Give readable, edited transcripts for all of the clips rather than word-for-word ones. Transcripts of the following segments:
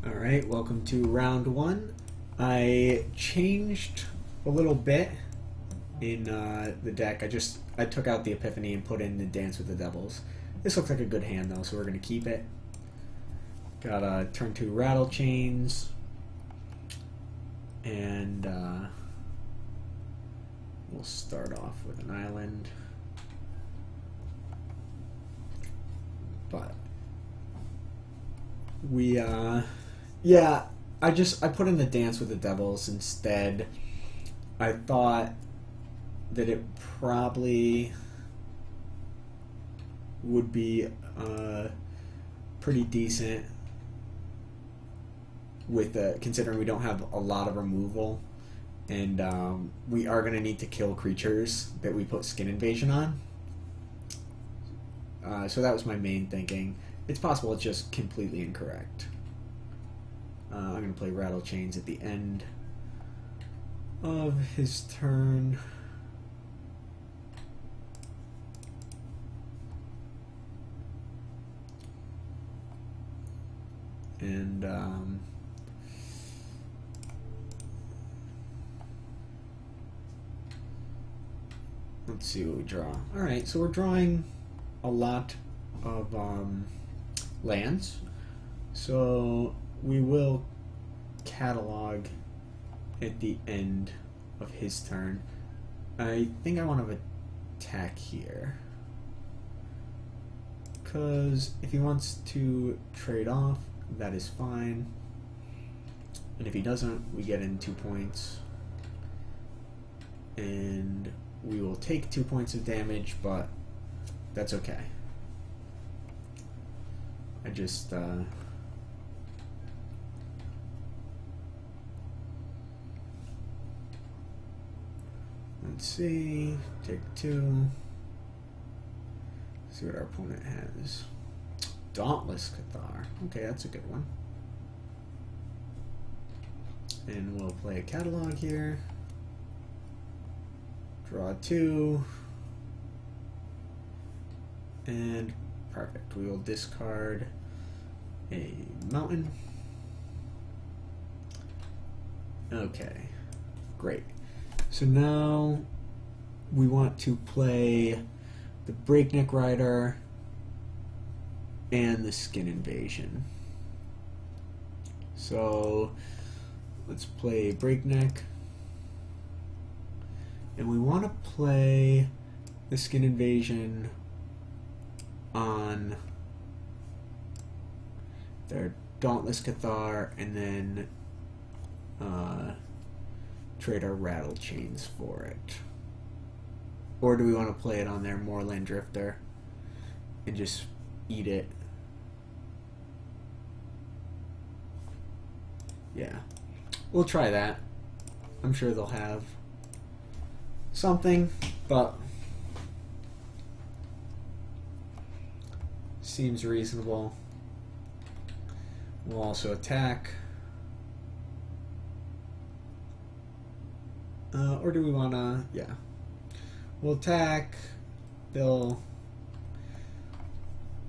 Alright, welcome to round one. I changed a little bit in the deck. I took out the Epiphany and put in the Dance with the Devils. This looks like a good hand though, so we're going to keep it. Got a turn 2 Rattle Chains. And we'll start off with an island. But we yeah, I put in the Dance with the Devils instead. I thought that it probably would be pretty decent with considering we don't have a lot of removal, and we are going to need to kill creatures that we put Skin Invasion on. So that was my main thinking. It's possible it's just completely incorrect. I'm going to play Rattle Chains at the end of his turn. And let's see what we draw. Alright, so we're drawing a lot of lands. So we will catalog at the end of his turn. I think I want to attack here, because if he wants to trade off, that is fine. And if he doesn't, we get in 2 points. And we will take 2 points of damage, but that's okay. I just let's see, take 2. See what our opponent has. Dauntless Cathar. Okay, that's a good one. And we'll play a catalog here. Draw 2. And perfect. We will discard a mountain. Okay, great. So now we want to play the Breakneck Rider and the Skin Invasion. So let's play Breakneck. And we want to play the Skin Invasion on their Dauntless Cathar, and then trade our Rattle Chains for it. Or do we want to play it on their Moorland Drifter and just eat it? Yeah, we'll try that. I'm sure they'll have something, but seems reasonable. We'll also attack. Or do we want to... Yeah. We'll attack. They'll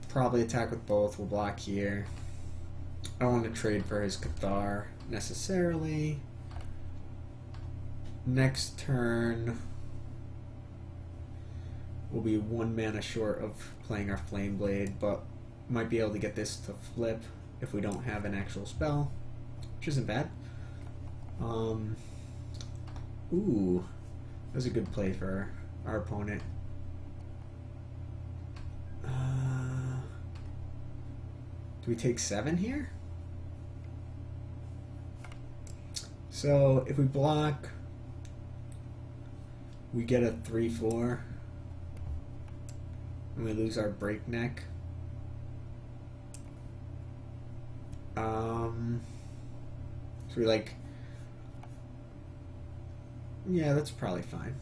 probably attack with both. We'll block here. I don't want to trade for his Cathar necessarily. Next turn, we'll be 1 mana short of playing our Flame Blade, but might be able to get this to flip if we don't have an actual spell, which isn't bad. Ooh, that was a good play for our opponent. Do we take 7 here? So if we block, we get a 3/4, and we lose our Breakneck. So we like, yeah, that's probably fine.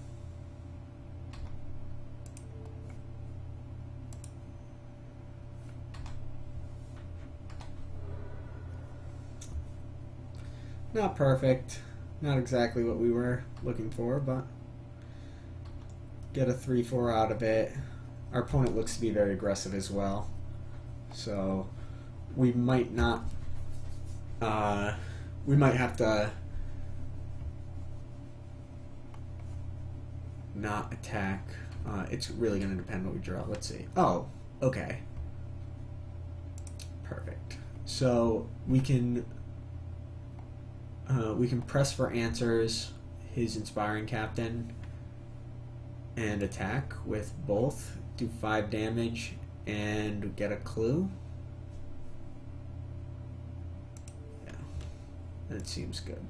Not perfect, not exactly what we were looking for, but get a 3/4 out of it. Our opponent looks to be very aggressive as well, so we might not We might have to not attack. It's really going to depend what we draw. Let's see. Oh, okay. Perfect. So we can press for answers his inspiring captain and attack with both. Do 5 damage and get a clue. Yeah, that seems good.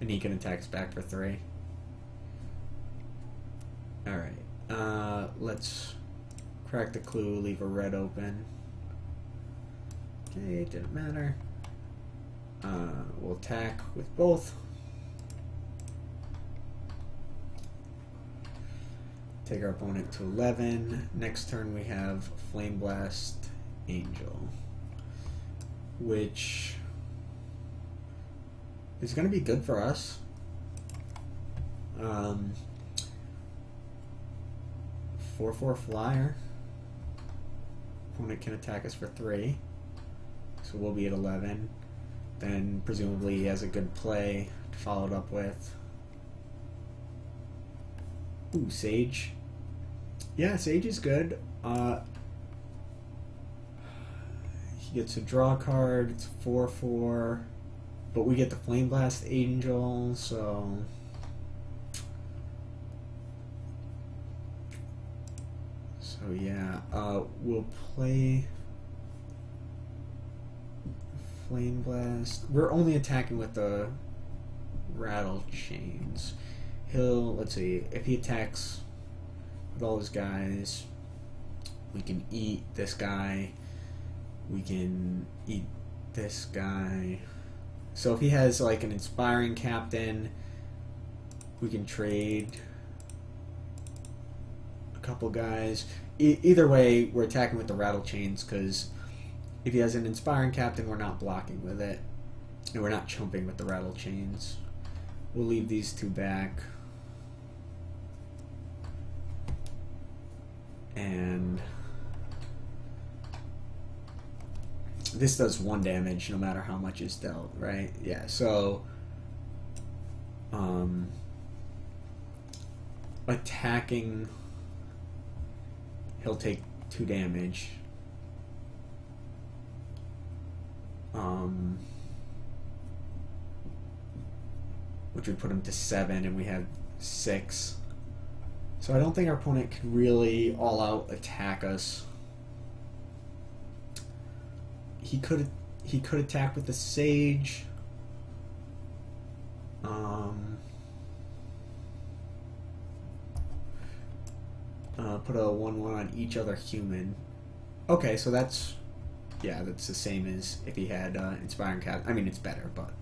And he can attack us back for 3. Alright, let's crack the clue, leave a red open. Okay, it didn't matter. We'll attack with both. Take our opponent to 11. Next turn we have Flame Blast Angel, which is going to be good for us. 4/4 flyer. Opponent can attack us for 3, so we'll be at 11. Then presumably he has a good play to follow it up with. Ooh, Sage. Yeah, Sage is good. He gets a draw card. It's 4/4, but we get the Flame Blast Angel, so yeah. We'll play Flame Blast. We're only attacking with the Rattle Chains. Let's see, if he attacks with all his guys, we can eat this guy, we can eat this guy. So if he has like an inspiring captain, we can trade a couple guys. Either way, we're attacking with the Rattle Chains, because if he has an inspiring captain, we're not blocking with it, and we're not chumping with the Rattle Chains. We'll leave these 2 back. And this does 1 damage no matter how much is dealt, right? Yeah, so attacking, he'll take 2 damage. Which would put him to 7, and we have 6. So I don't think our opponent can really all-out attack us. He could attack with the Sage. Put a 1/1 on each other human. Okay, so that's the same as if he had inspiring cap. I mean, it's better, but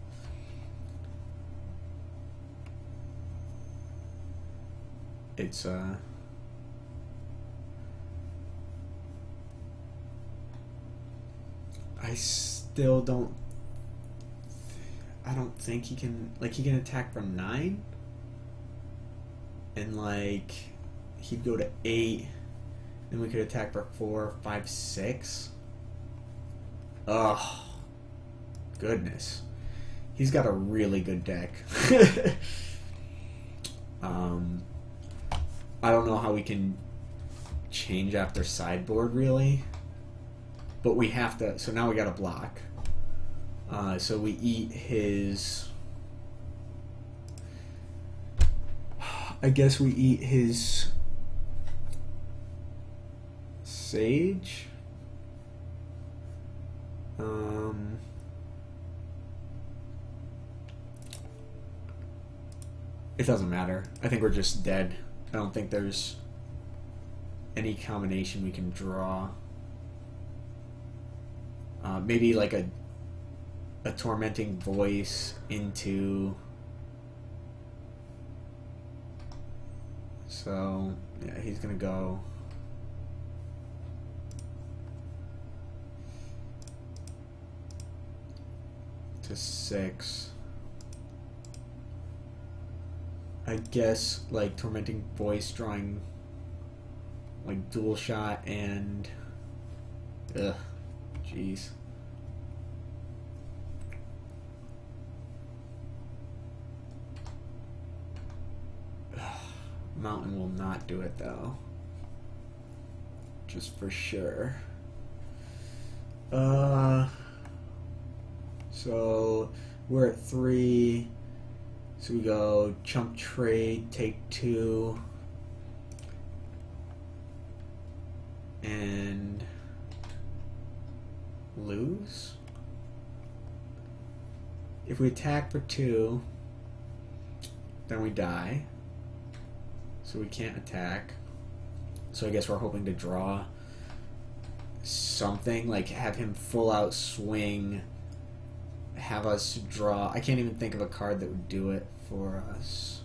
it's I still don't. I don't think he can. Like, he can attack for 9, and like he'd go to 8, and we could attack for 4, 5, 6. Oh, goodness, he's got a really good deck. I don't know how we can change after sideboard, really. But we have to, so now we gotta block. So we eat his... I guess we eat his... Sage? It doesn't matter. I think we're just dead. I don't think there's any combination we can draw. Maybe like a tormenting voice into... So, yeah, he's gonna go... to 6. I guess, like, tormenting voice, drawing, like, dual shot and... Ugh. Jeez. Mountain will not do it though. Just for sure. So we're at 3. So we go chump trade, take 2, and lose. If we attack for 2, then we die. So we can't attack. So I guess we're hoping to draw something, like have him full out swing, have us draw. I can't even think of a card that would do it for us.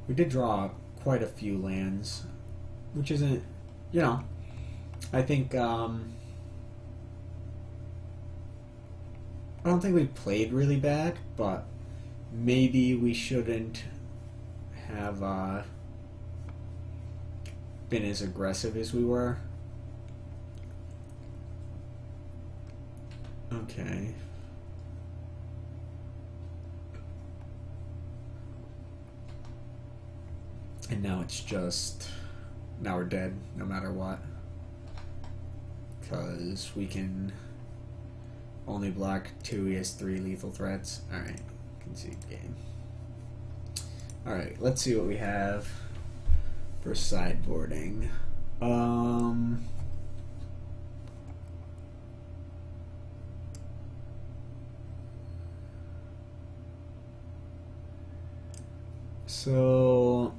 We did draw quite a few lands, which isn't, you know, I think, I don't think we played really bad, but maybe we shouldn't have been as aggressive as we were. Okay. And now it's just, now we're dead no matter what. Because we can only block 2, he has 3 lethal threats. Alright, concede game. Alright, let's see what we have for sideboarding. So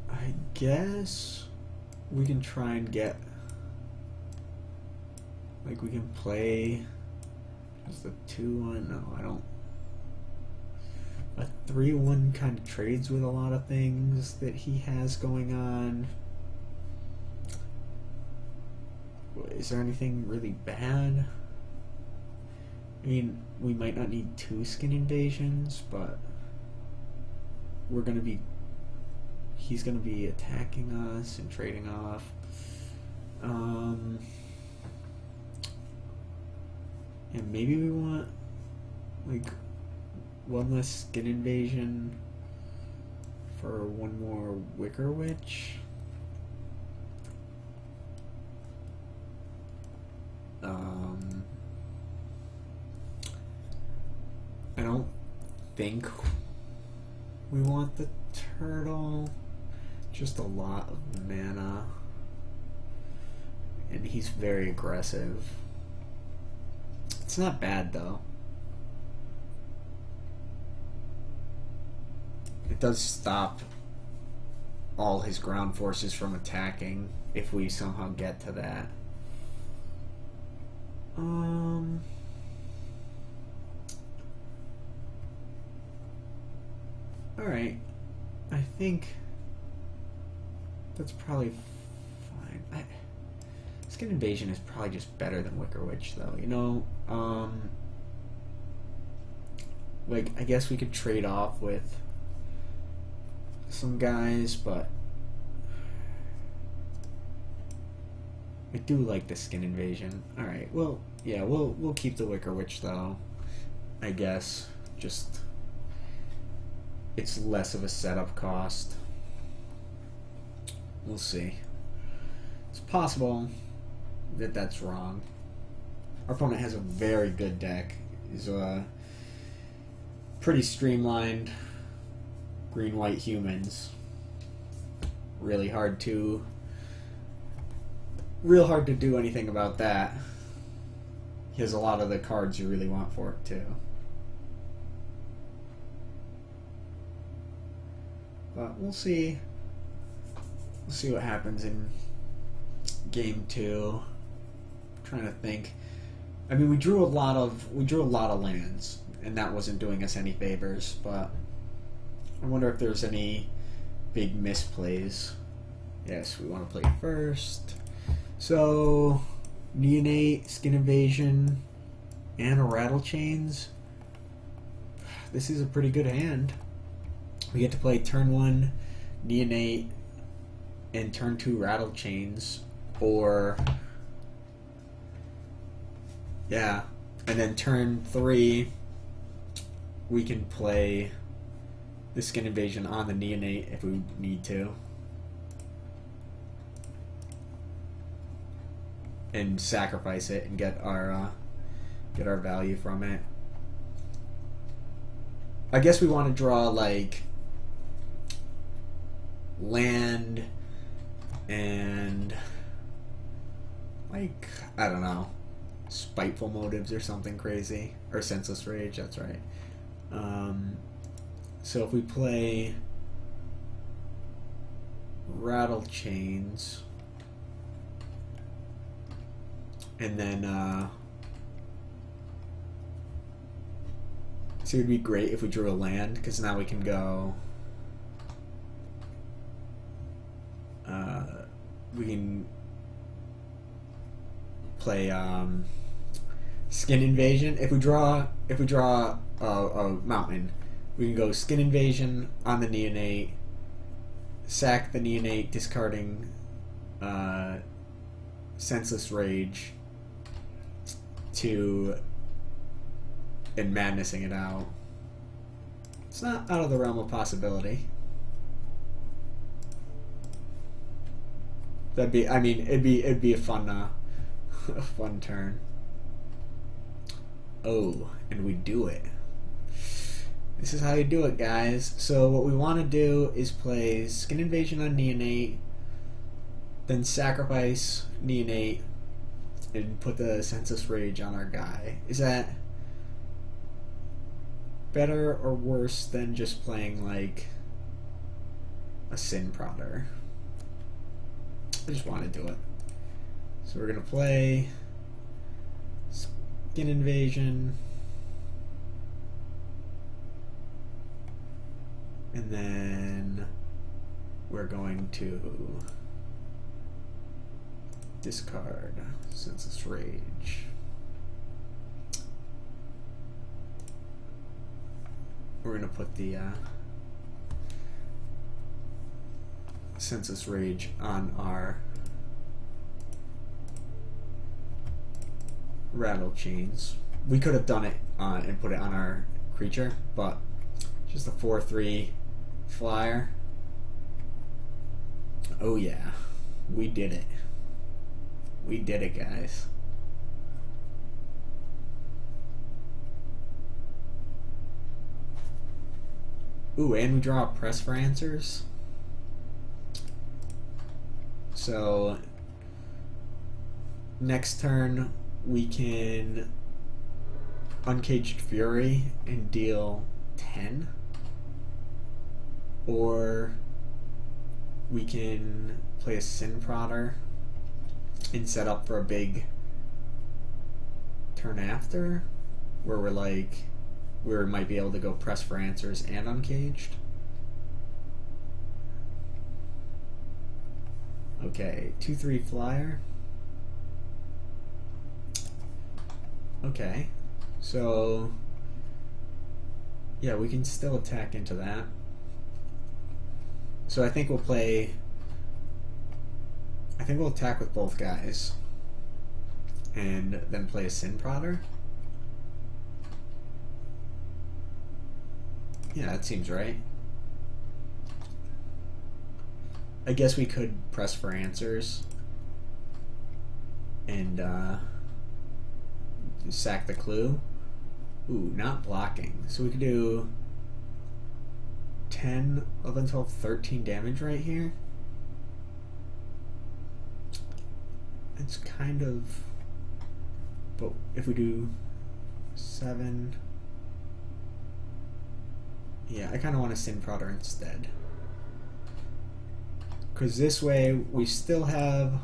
I guess we can try and get, like, we can play just the 2-1. No, I don't. A 3-1 kind of trades with a lot of things that he has going on. Is there anything really bad? I mean, we might not need 2 skin invasions, but we're gonna be, he's gonna be attacking us and trading off. And maybe we want, like, 1 less skin invasion for 1 more Wicker Witch. I don't think we want the turtle. Just a lot of mana. And he's very aggressive. It's not bad though. It does stop all his ground forces from attacking if we somehow get to that. Alright. I think that's probably fine. Skin Invasion is probably just better than Wicker Witch though, you know? Like, I guess we could trade off with some guys, but I do like the Skin Invasion. Alright, well, yeah, we'll keep the Wicker Witch though, I guess. Just, it's less of a setup cost. We'll see. It's possible that that's wrong. Our opponent has a very good deck. He's pretty streamlined. Green-white humans. Real hard to do anything about that. He has a lot of the cards you really want for it too. But we'll see. We'll see what happens in game 2. I'm trying to think. I mean, we drew a lot of lands, and that wasn't doing us any favors. But I wonder if there's any big misplays. Yes, we want to play first. So, Neonate, Skin Invasion, and a Rattle Chains. This is a pretty good hand. We get to play turn 1 Neonate and turn 2 Rattle Chains, or Yeah. And then turn 3, we can play the Skin Invasion on the Neonate if we need to. And sacrifice it and get our value from it. I guess we want to draw like land and like, I don't know, spiteful motives or something crazy, or senseless rage. That's right. So if we play rattle chains, and then so it would be great if we drew a land, because now we can go. We can play Skin Invasion. If we draw a mountain, we can go Skin Invasion on the Neonate, sack the Neonate, discarding Senseless Rage and madnessing it out. It's not out of the realm of possibility. That'd be, I mean, it'd be a fun a fun turn. Oh, and we do it. This is how you do it, guys. So what we want to do is play Skin Invasion on Neonate, then sacrifice Neonate, and put the Senseless Rage on our guy. Is that better or worse than just playing like a Sin Prodder? I just want to do it. So we're going to play Skin Invasion, and then we're going to discard Senseless Rage. We're going to put the Senseless Rage on our rattle chains. We could have done it and put it on our creature, but just a 4/3 flyer. Oh yeah, we did it. We did it, guys. Ooh, and we draw a Press for Answers. So next turn we can Uncaged Fury and deal 10, or we can play a Sin Prodder and set up for a big turn after, where we're like, we might be able to go Press for Answers and Uncaged. Okay, 2/3 flyer. Okay, so yeah, we can still attack into that. So I think we'll play. I think we'll attack with both guys, and then play a Sin Prodder. Yeah, that seems right. I guess we could Press for Answers and sack the clue. Ooh, not blocking. So we could do 10, 11, 12, 13 damage right here. It's kind of... But if we do 7... Yeah, I kind of want a Sin Prodder instead. Because this way we still have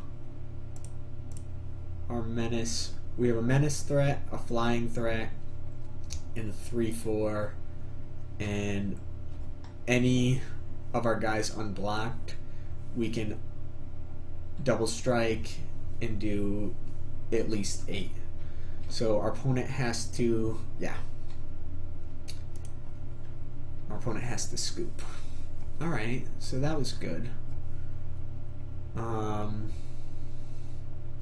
our menace. We have a menace threat, a flying threat, and a 3/4, and any of our guys unblocked, we can double strike and do at least 8. So our opponent has to, yeah. Our opponent has to scoop. Alright, so that was good.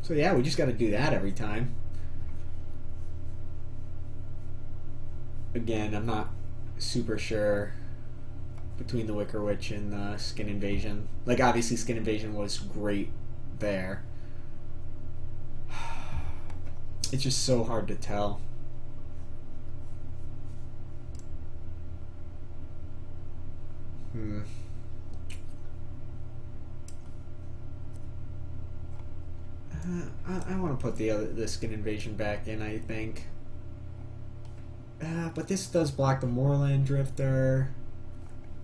So yeah, we just got to do that every time. again, I'm not super sure between the Wicker Witch and the Skin Invasion. Like, obviously Skin Invasion was great there. It's just so hard to tell. I want to put the Skin Invasion back in, I think. But this does block the Moorland Drifter.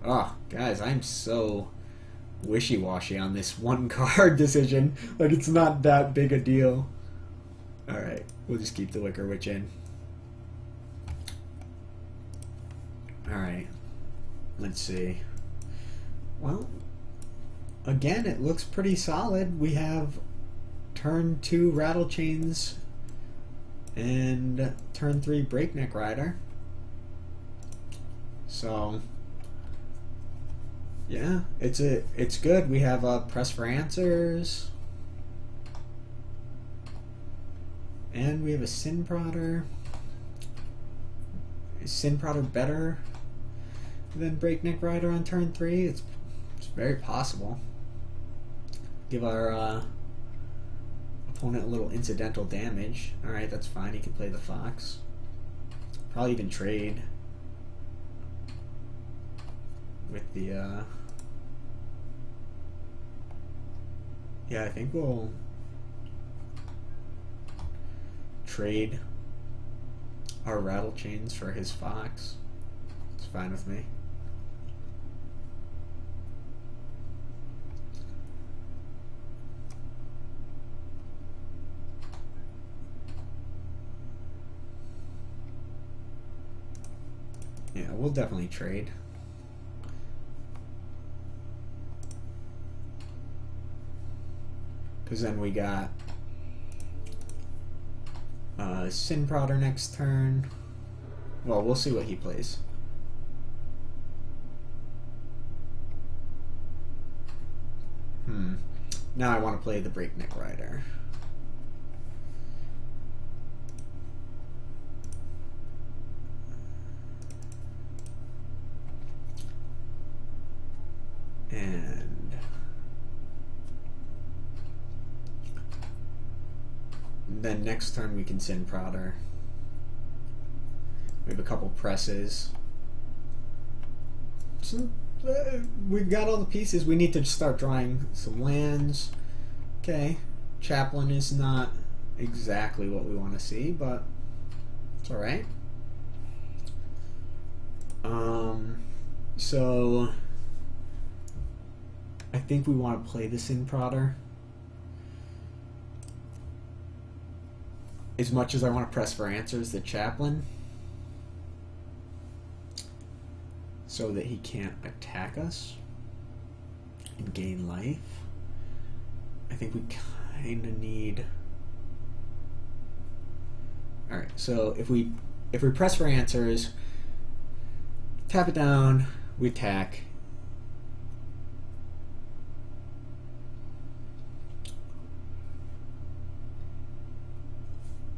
Oh, guys, I'm so wishy-washy on this one card decision. Like, it's not that big a deal. Alright, we'll just keep the Wicker Witch in. Alright, let's see. Well, again, it looks pretty solid. We have turn 2 Rattle Chains and turn 3 Breakneck Rider. So, yeah, it's good. We have a Press for Answers, and we have a Sin Prodder. Is Sin Prodder better than Breakneck Rider on turn 3? It's very possible. Give our opponent a little incidental damage. Alright, that's fine. He can play the Fox. Probably even trade with the yeah, I think we'll trade our Rattle Chains for his Fox. It's fine with me. Yeah, we'll definitely trade. Because then we got Sin Prodder next turn. Well, we'll see what he plays. Now I want to play the Breakneck Rider. And then next turn we can Sin Prodder. We have a couple presses. So, we've got all the pieces. We need to start drawing some lands. Okay, Chaplain is not exactly what we want to see, but it's alright. So I think we want to play the Sin Prodder. As much as I want to press for answers, the Chaplain, so that he can't attack us and gain life. I think we kind of need. All right, so if we press for answers, tap it down, we attack.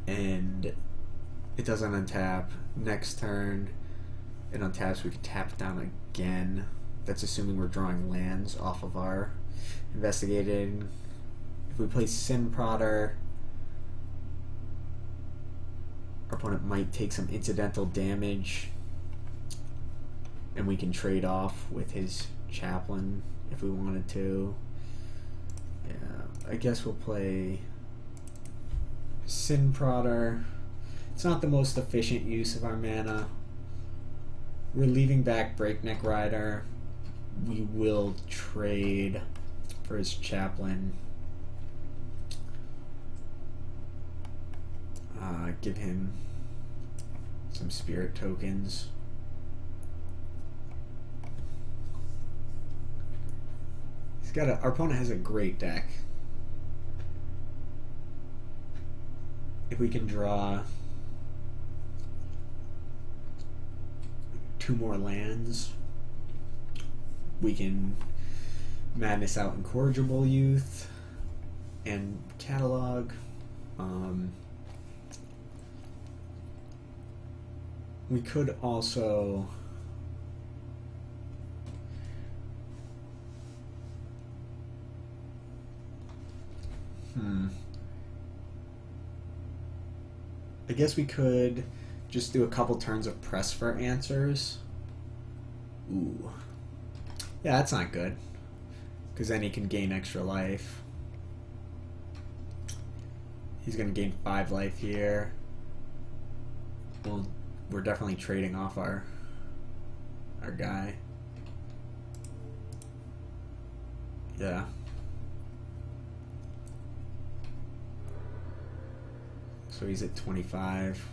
And it doesn't untap. Next turn, it untaps. We can tap it down again. That's assuming we're drawing lands off of our investigated. If we play Sin Prodder, our opponent might take some incidental damage, and we can trade off with his Chaplain if we wanted to. Yeah, I guess we'll play Sin Prodder. It's not the most efficient use of our mana. We're leaving back Breakneck Rider. We will trade for his Chaplain. Give him some spirit tokens. He's got our opponent has a great deck. If we can draw 2 more lands, we can Madness out Incorrigible Youth and Catalog. we could also I guess we could just do a couple turns of press for answers. Ooh. Yeah, that's not good. Because then he can gain extra life. He's going to gain 5 life here. Well, we're definitely trading off our guy. Yeah. So he's at 25.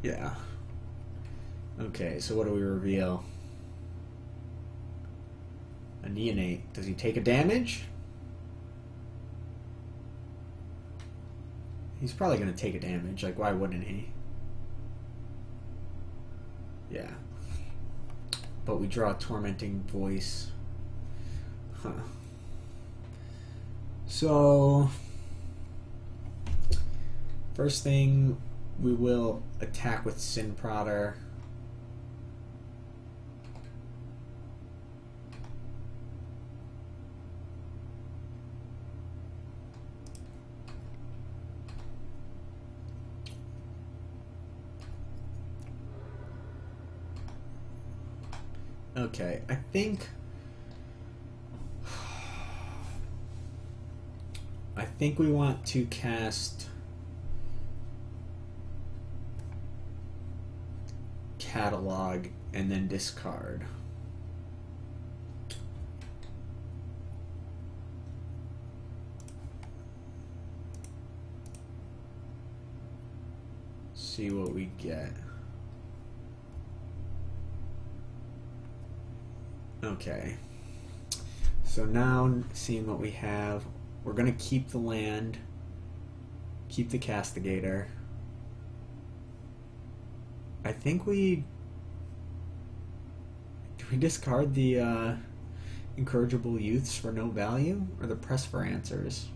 Yeah. Okay, so what do we reveal? A neonate. Does he take a damage? He's probably going to take a damage. Like, why wouldn't he? Yeah. But we draw a tormenting voice. Huh. So, first thing, we will attack with Sin Prodder. Okay, I think we want to cast Catalog and then discard. See what we get. Okay. So now, seeing what we have, we're going to keep the land, keep the Castigator. I think do we discard the Incorrigible Youths for no value, or the Press for Answers?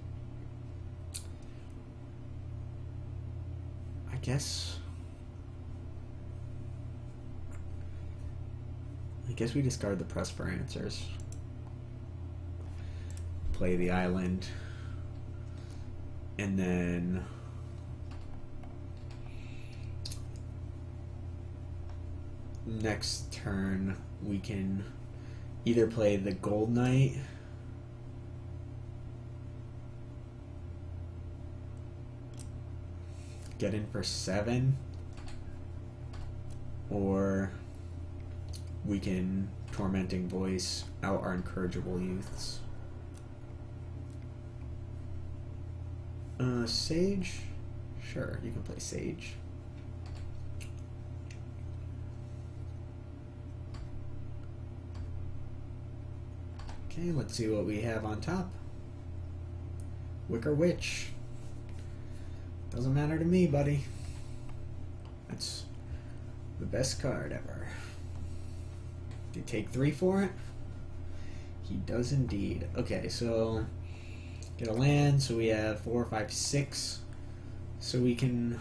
I guess we discard the Press for Answers. Play the island. And then next turn we can either play the Gold Knight get in for 7, or we can Tormenting Voice out our Incorrigible Youths. Sage? Sure, you can play Sage. Okay, let's see what we have on top. Wicker Witch. Doesn't matter to me, buddy. That's the best card ever. Do you take 3 for it? He does indeed. Okay, so get a land, so we have 4, 5, 6. So we can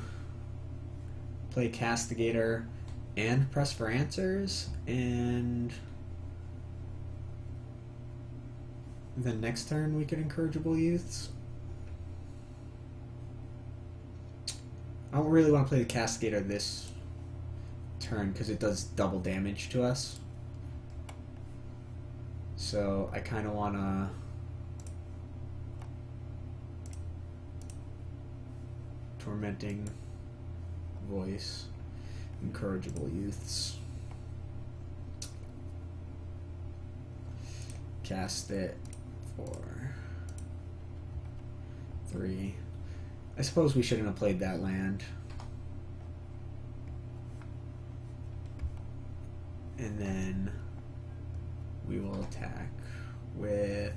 play Castigator and Press for Answers, and then next turn we could Incorrigible Youths. I don't really want to play the Castigator this turn because it does double damage to us. So I kind of want to Tormenting Voice, Incorrigible Youths. Cast it for 3. I suppose we shouldn't have played that land. And then we will attack with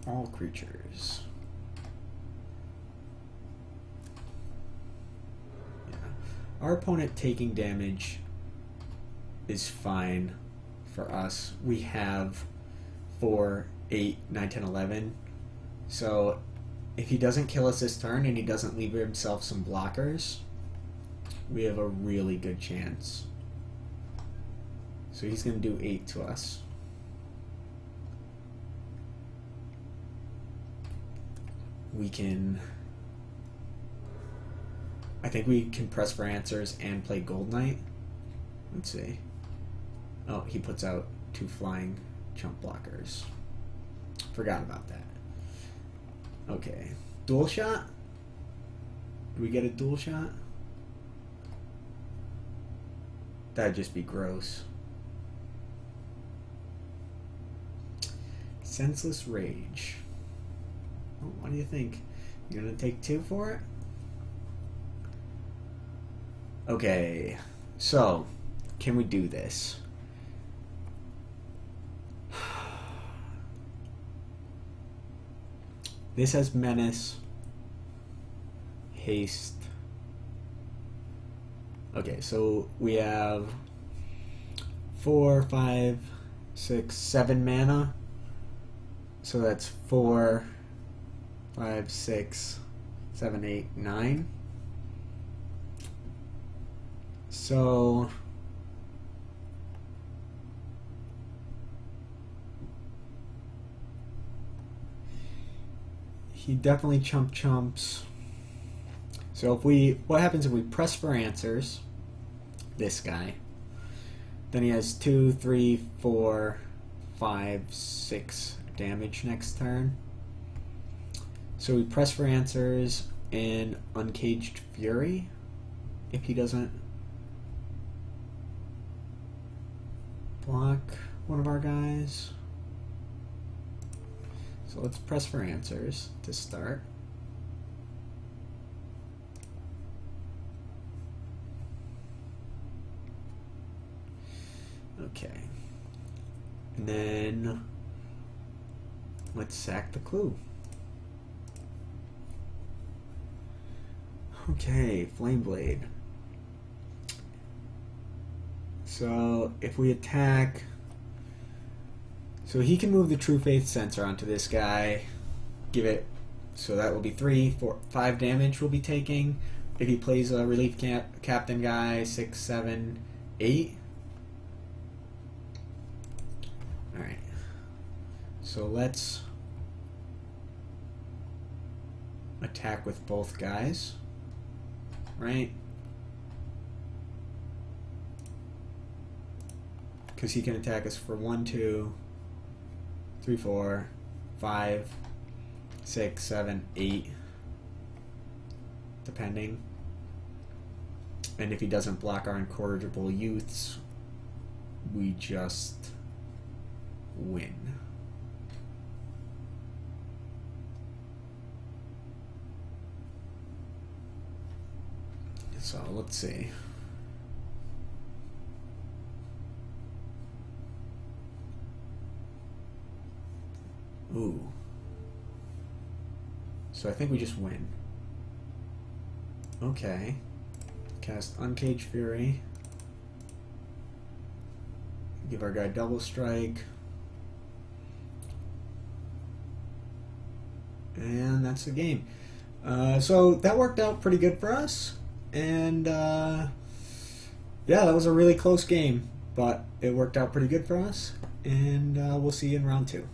all creatures. Yeah. Our opponent taking damage is fine for us. We have 4, 8, 9, 10, 11. So if he doesn't kill us this turn and he doesn't leave himself some blockers, we have a really good chance. So he's going to do 8 to us. We can... I think we can press for answers and play Gold Knight. Let's see. Oh, he puts out 2 flying chump blockers. Forgot about that. Okay. Dual shot? Do we get a dual shot? That'd just be gross. Senseless Rage. Oh, what do you think? You're gonna take 2 for it? Okay. So, can we do this? This has Menace, Haste. Okay, so we have 4, 5, 6, 7 mana. So that's 4, 5, 6, 7, 8, 9. So he definitely chumps. So if we, what happens if we press for answers, this guy, then he has 2, 3, 4, 5, 6 damage next turn. So we press for answers and Uncaged Fury if he doesn't block one of our guys. So let's press for answers to start. Okay. And then let's sack the clue. Okay, Flame Blade. So if we attack, so he can move the True Faith sensor onto this guy, give it, so that will be 3, 4, 5 damage we'll be taking. If he plays a relief captain guy, 6, 7, 8. Alright, so let's attack with both guys, right? Because he can attack us for 1, 2, 3, 4, 5, 6, 7, 8, depending. And if he doesn't block our incorrigible youths, we just win. So let's see. Ooh. So I think we just win. Okay. Cast Uncaged Fury. Give our guy double strike. And that's the game. So that worked out pretty good for us. And yeah, that was a really close game. But it worked out pretty good for us. And we'll see you in round 2.